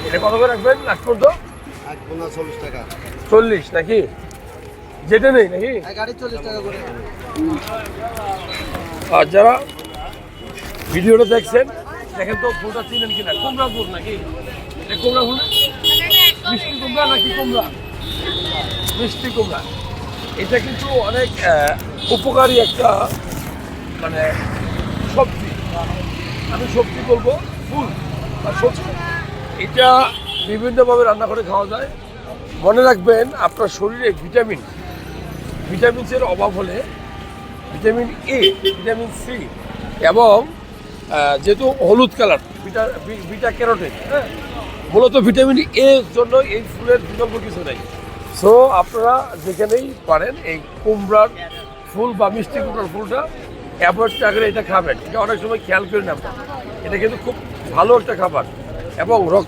এটা কত করে রাখবেন লাস্ট পর্যন্ত? 40 টাকা। 40 নাকি? যেটা নেই নাকি? গাড়ি 40 টাকা করে। আর যারা ভিডিওটা দেখছেন দেখেন তো ফুলটা চিনেন কিনা, কুমড়া ফুল নাকি? এটা কুমড়া ফুল, মিষ্টি কুমড়া নাকি কুমড়া? মিষ্টি কুমড়া। এটা কিন্তু অনেক উপকারী একটা মানে সবজি, আমি সবজি বলবো ফুল আর সবজি। এটা বিভিন্নভাবে রান্না করে খাওয়া যায়। মনে রাখবেন আপনার শরীরে ভিটামিন সির অভাব হলে ভিটামিন এ, ভিটামিন সি এবং যেহেতু হলুদ কালার বিটা ক্যারোটিন, হ্যাঁ, মূলত ভিটামিন এর জন্য এই ফুলের বিকল্প কিছু নেই। সো আপনারা যেখানেই পারেন এই কুমড়ার ফুল বা মিষ্টি কুমড়ার ফুলটা অ্যাভয়েড করে এটা খাবেন। এটা অনেক সময় খেয়াল করেন আপনারা, এটা কিন্তু খুব ভালো একটা খাবার এবং রক্ত